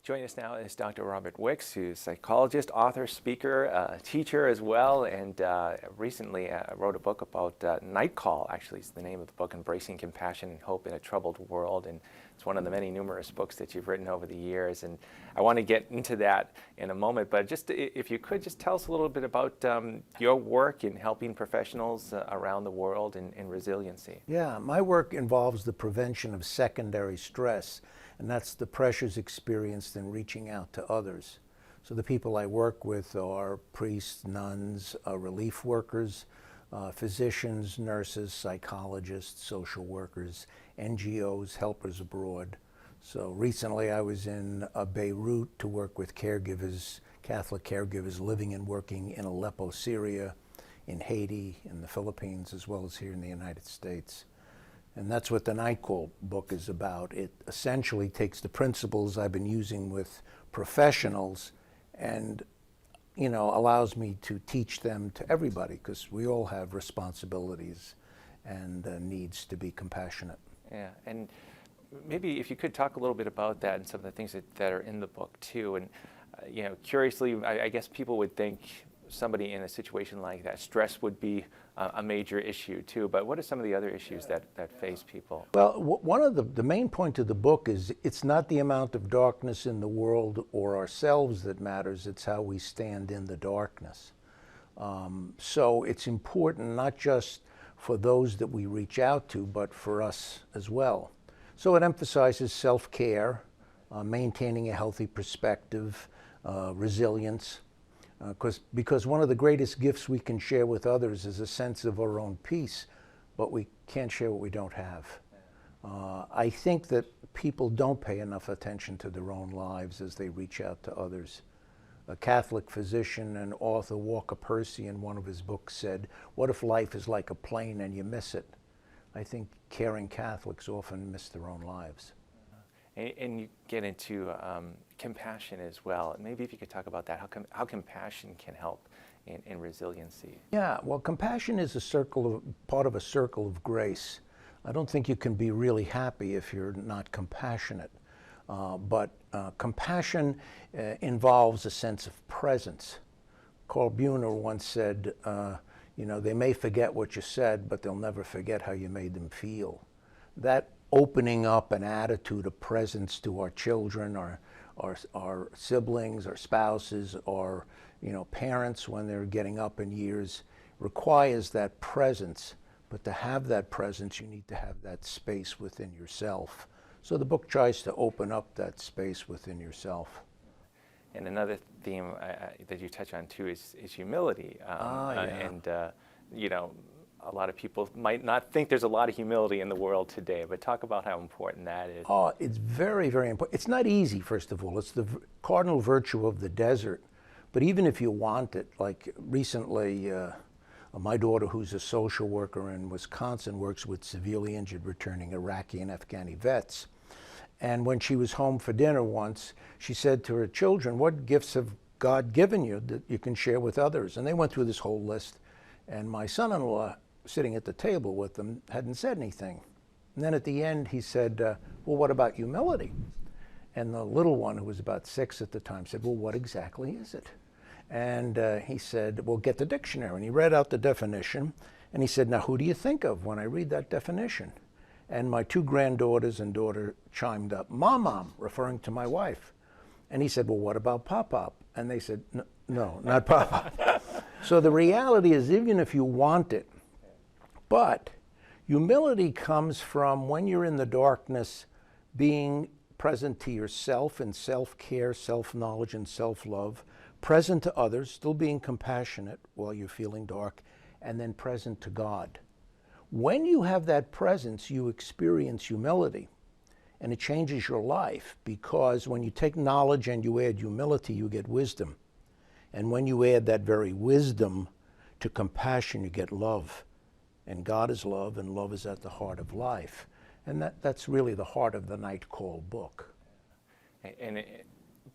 Joining us now is Dr. Robert Wicks, who's a psychologist, author, speaker, teacher as well, and recently wrote a book about Night Call, actually is the name of the book, Embracing Compassion and Hope in a Troubled World, and it's one of the many numerous books that you've written over the years, and I want to get into that in a moment, but just if you could just tell us a little bit about your work in helping professionals around the world in resiliency. Yeah, my work involves the prevention of secondary stress, and that's the pressures experienced in reaching out to others. So the people I work with are priests, nuns, relief workers, physicians, nurses, psychologists, social workers, NGOs, helpers abroad. So recently I was in Beirut to work with caregivers, Catholic caregivers living and working in Aleppo, Syria, in Haiti, in the Philippines, as well as here in the United States. And that's what the Night Call book is about. It essentially takes the principles I've been using with professionals and, allows me to teach them to everybody, because we all have responsibilities and needs to be compassionate. Yeah, and maybe if you could talk a little bit about that and some of the things that are in the book too. And, curiously, I guess people would think somebody in a situation like that, stress would be a major issue too, but what are some of the other issues that face people? Well, one of the main point of the book is it's not the amount of darkness in the world or ourselves that matters, it's how we stand in the darkness. So it's important not just for those that we reach out to, but for us as well. So it emphasizes self-care, maintaining a healthy perspective, resilience, because one of the greatest gifts we can share with others is a sense of our own peace, but we can't share what we don't have. I think that people don't pay enough attention to their own lives as they reach out to others. A Catholic physician and author, Walker Percy, in one of his books said, "What if life is like a plane and you miss it?" I think caring Catholics often miss their own lives. And you get into compassion as well. Maybe if you could talk about that, how compassion can help in resiliency. Yeah, well, compassion is part of a circle of grace. I don't think you can be really happy if you're not compassionate. But compassion involves a sense of presence. Carl Buhner once said, they may forget what you said, but they'll never forget how you made them feel. That opening up an attitude of presence to our children, our siblings, our spouses, or parents when they're getting up in years, requires that presence. But to have that presence, you need to have that space within yourself. So the book tries to open up that space within yourself. And another theme that you touch on too is humility. And a lot of people might not think there's a lot of humility in the world today, but talk about how important that is. Oh, it's very, very important. It's not easy, first of all. It's the cardinal virtue of the desert. But even if you want it, like recently, my daughter, who's a social worker in Wisconsin, works with severely injured returning Iraqi and Afghani vets. And when she was home for dinner once, she said to her children, "What gifts have God given you that you can share with others?" And they went through this whole list. And my son-in-law, sitting at the table with them, hadn't said anything. And then at the end, he said, "Well, what about humility?" And the little one, who was about 6 at the time, said, "Well, what exactly is it?" And he said, "Well, get the dictionary." And he read out the definition. And he said, "Now, who do you think of when I read that definition?" And my 2 granddaughters and daughter chimed up, "Mom," referring to my wife. And he said, "Well, what about Pop-Pop?" And they said, No, not Pop-Pop." So the reality is, even if you want it, but humility comes from when you're in the darkness, being present to yourself in self-care, self-knowledge, and self-love, present to others, still being compassionate while you're feeling dark, and then present to God. When you have that presence, you experience humility, and it changes your life, because when you take knowledge and you add humility, you get wisdom. And when you add that very wisdom to compassion, you get love. And God is love, and love is at the heart of life. And that's really the heart of the Night Call book. And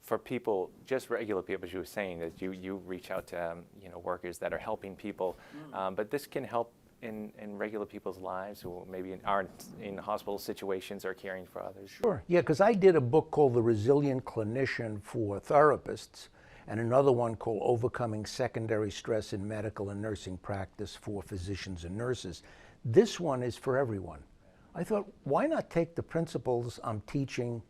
for people, just regular people, as you were saying, that you reach out to workers that are helping people, but this can help in regular people's lives who maybe aren't in hospital situations or caring for others? Sure. Yeah, because I did a book called The Resilient Clinician for therapists, and another one called Overcoming Secondary Stress in Medical and Nursing Practice for physicians and nurses. This one is for everyone. I thought, why not take the principles I'm teaching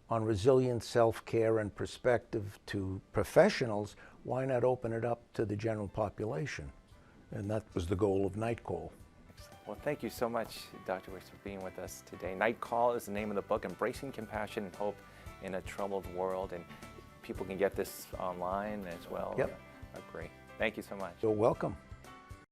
on resilient self-care and perspective to professionals? Why not open it up to the general population? And that was the goal of Night Call. Excellent. Well, thank you so much, Dr. Wicks, for being with us today. Night Call is the name of the book, Embracing Compassion and Hope in a Troubled World. And people can get this online as well. Yep. Oh, great. Thank you so much. You're welcome.